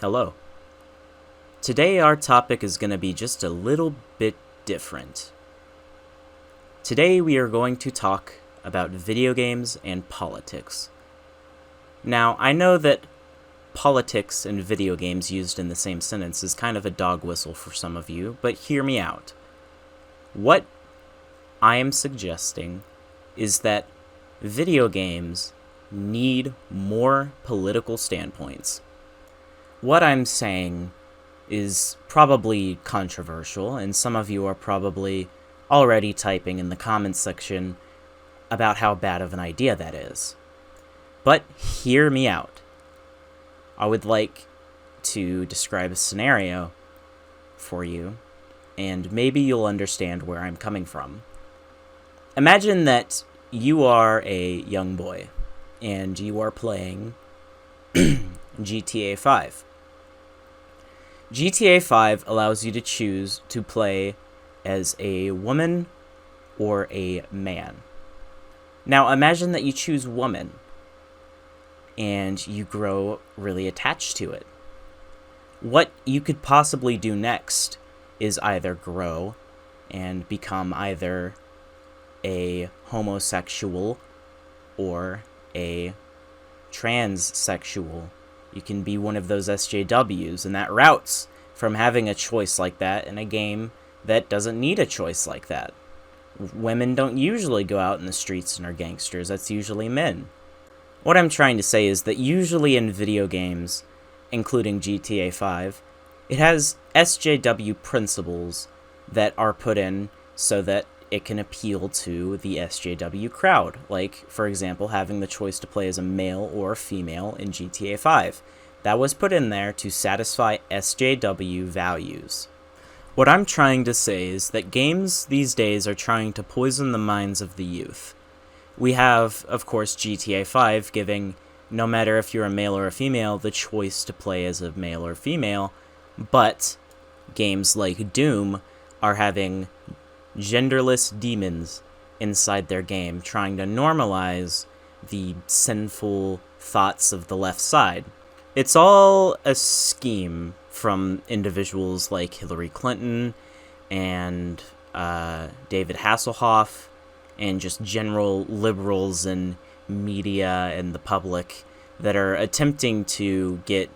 Hello. Today our topic is going to be just a little bit different. Today we are going to talk about video games and politics. Now, I know that politics and video games used in the same sentence is kind of a dog whistle for some of you, but hear me out. What I am suggesting is that video games need more political standpoints. What I'm saying is probably controversial, and some of you are probably already typing in the comments section about how bad of an idea that is. But hear me out. I would like to describe a scenario for you, and maybe you'll understand where I'm coming from. Imagine that you are a young boy, and you are playing GTA 5. GTA 5 allows you to choose to play as a woman or a man. Now imagine that you choose woman and you grow really attached to it. What you could possibly do next is either grow and become either a homosexual or a transsexual. You can be one of those SJWs, and that routes from having a choice like that in a game that doesn't need a choice like that. Women don't usually go out in the streets and are gangsters, that's usually men. What I'm trying to say is that usually in video games, including GTA 5, it has SJW principles that are put in so that it can appeal to the SJW crowd, like, for example, having the choice to play as a male or a female in GTA 5. That was put in there to satisfy SJW values. What I'm trying to say is that games these days are trying to poison the minds of the youth. We have, of course, GTA 5 giving, no matter if you're a male or a female, the choice to play as a male or female, but games like Doom are having genderless demons inside their game, trying to normalize the sinful thoughts of the left side. It's all a scheme from individuals like Hillary Clinton and David Hasselhoff and just general liberals and media and the public that are attempting to get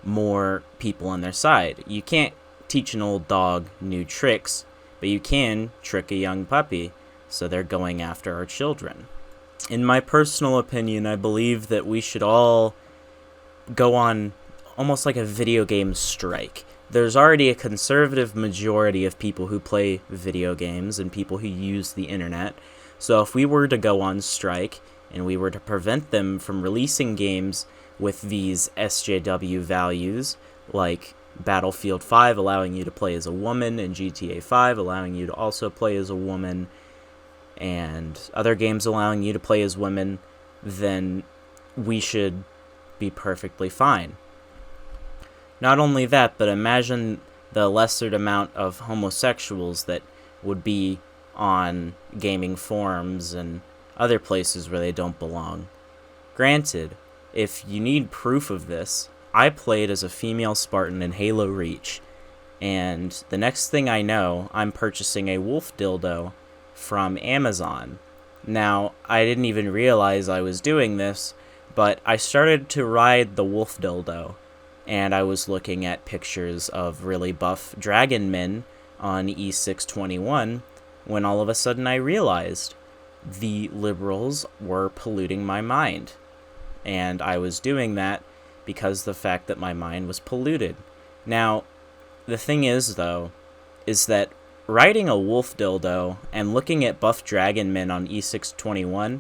more people on their side. You can't teach an old dog new tricks, but you can trick a young puppy, so they're going after our children. In my personal opinion, I believe that we should all go on almost like a video game strike. There's already a conservative majority of people who play video games and people who use the internet, so if we were to go on strike and we were to prevent them from releasing games with these SJW values, like Battlefield 5 allowing you to play as a woman, and GTA 5 allowing you to also play as a woman, and other games allowing you to play as women, then we should be perfectly fine. Not only that, but imagine the lesser amount of homosexuals that would be on gaming forums and other places where they don't belong. Granted, if you need proof of this, I played as a female Spartan in Halo Reach, and the next thing I know, I'm purchasing a wolf dildo from Amazon. Now, I didn't even realize I was doing this, but I started to ride the wolf dildo, and I was looking at pictures of really buff dragon men on E621, when all of a sudden I realized the liberals were polluting my mind. And I was doing that because the fact that my mind was polluted. Now, the thing is, though, is that riding a wolf dildo and looking at buff dragon men on E621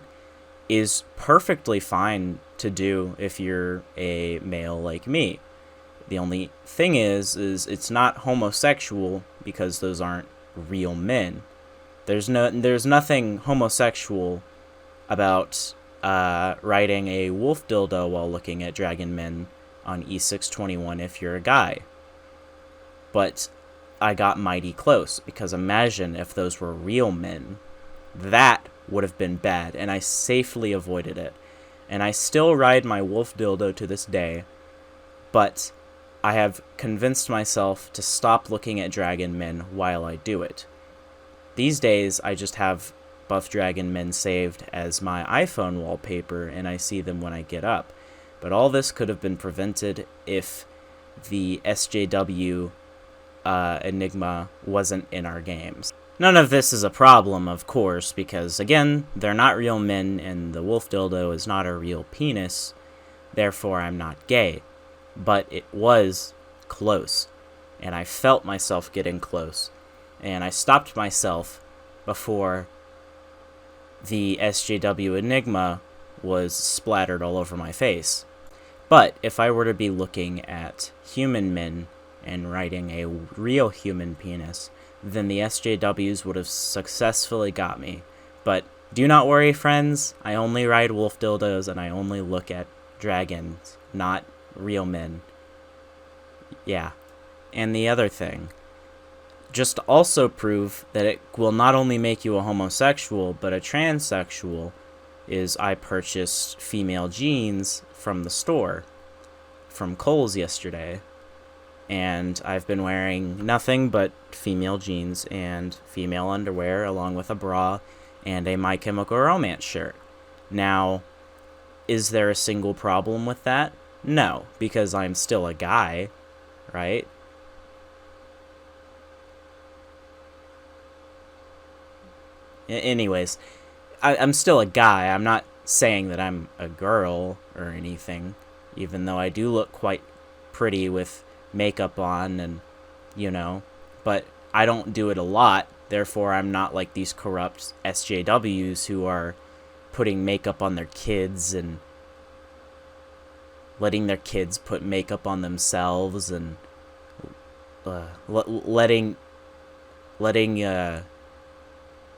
is perfectly fine to do if you're a male like me. The only thing is it's not homosexual because those aren't real men. There's nothing homosexual about riding a wolf dildo while looking at dragon men on E621 if you're a guy. But I got mighty close, because imagine if those were real men. That would have been bad, and I safely avoided it. And I still ride my wolf dildo to this day, but I have convinced myself to stop looking at dragon men while I do it. These days, I just have buff dragon men saved as my iPhone wallpaper, and I see them when I get up. But all this could have been prevented if the SJW Enigma wasn't in our games. None of this is a problem, of course, because, again, they're not real men, and the wolf dildo is not a real penis, therefore I'm not gay. But it was close, and I felt myself getting close, and I stopped myself before the SJW Enigma was splattered all over my face. But if I were to be looking at human men and writing a real human penis, then the SJWs would have successfully got me. But do not worry, friends, I only ride wolf dildos and I only look at dragons, not real men. Yeah. And the other thing, just to also prove that it will not only make you a homosexual, but a transsexual, is I purchased female jeans from the store, from Kohl's yesterday, and I've been wearing nothing but female jeans and female underwear, along with a bra and a My Chemical Romance shirt. Now, is there a single problem with that? No, because I'm still a guy, right? Anyways, I'm still a guy. I'm not saying that I'm a girl or anything, even though I do look quite pretty with makeup on and, but I don't do it a lot, therefore I'm not like these corrupt SJWs who are putting makeup on their kids and letting their kids put makeup on themselves and letting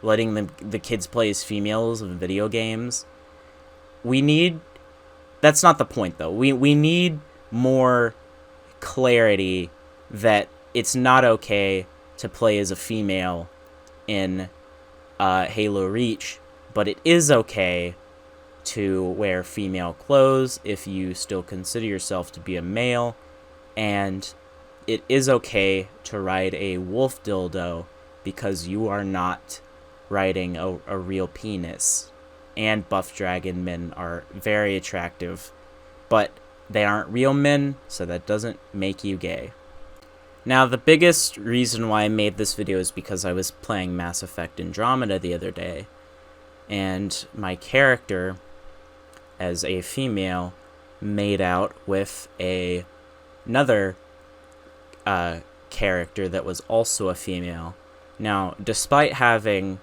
the kids play as females in video games. That's not the point, though. We need more clarity that it's not okay to play as a female in Halo Reach, but it is okay to wear female clothes if you still consider yourself to be a male, and it is okay to ride a wolf dildo because you are not riding a real penis. And buff dragon men are very attractive, but they aren't real men, so that doesn't make you gay. Now, the biggest reason why I made this video is because I was playing Mass Effect Andromeda the other day, and my character, as a female, made out with another character that was also a female. Now, despite having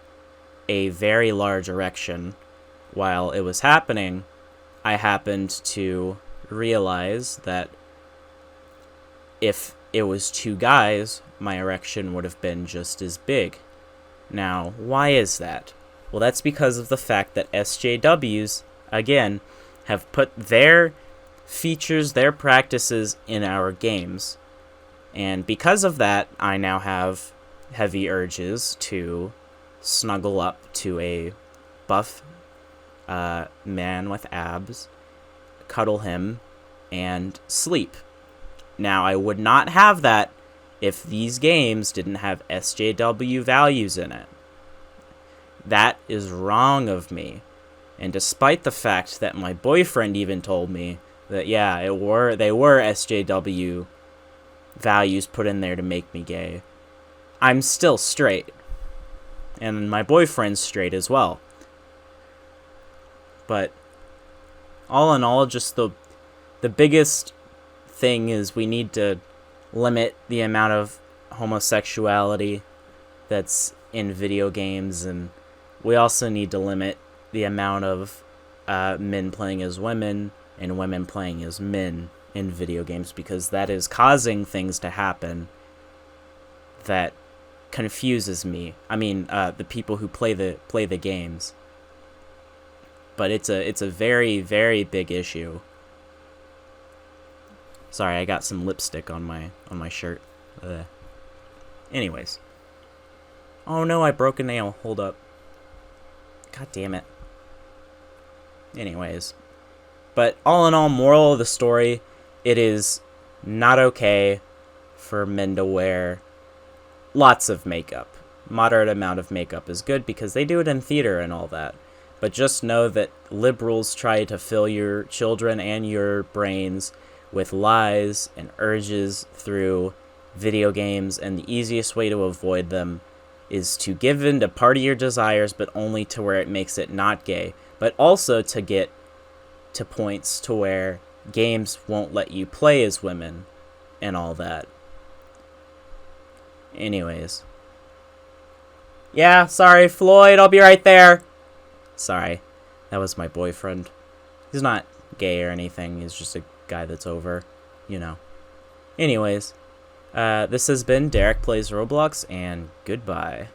a very large erection while it was happening, I happened to realize that if it was two guys, my erection would have been just as big. Now, why is that? Well, that's because of the fact that SJWs, again, have put their features, their practices in our games. And because of that, I now have heavy urges to snuggle up to a buff man with abs, cuddle him, and sleep. Now, I would not have that if these games didn't have SJW values in it. That is wrong of me. And despite the fact that my boyfriend even told me that, yeah, they were SJW values put in there to make me gay, I'm still straight. And my boyfriend's straight as well. But all in all, just the biggest thing is we need to limit the amount of homosexuality that's in video games, and we also need to limit the amount of men playing as women and women playing as men in video games, because that is causing things to happen that confuses me. I mean, the people who play the games. But it's a very, very big issue. Sorry, I got some lipstick on my shirt. Anyways. Oh no, I broke a nail. Hold up. God damn it. Anyways. But all in all, moral of the story, it is not okay for men to wear lots of makeup. Moderate amount of makeup is good because they do it in theater and all that. But just know that liberals try to fill your children and your brains with lies and urges through video games, and the easiest way to avoid them is to give in to part of your desires, but only to where it makes it not gay. But also to get to points to where games won't let you play as women and all that. Anyways. Yeah, sorry, Floyd, I'll be right there. Sorry, that was my boyfriend. He's not gay or anything, he's just a guy that's over, you know. Anyways, this has been Derek Plays Roblox, and goodbye.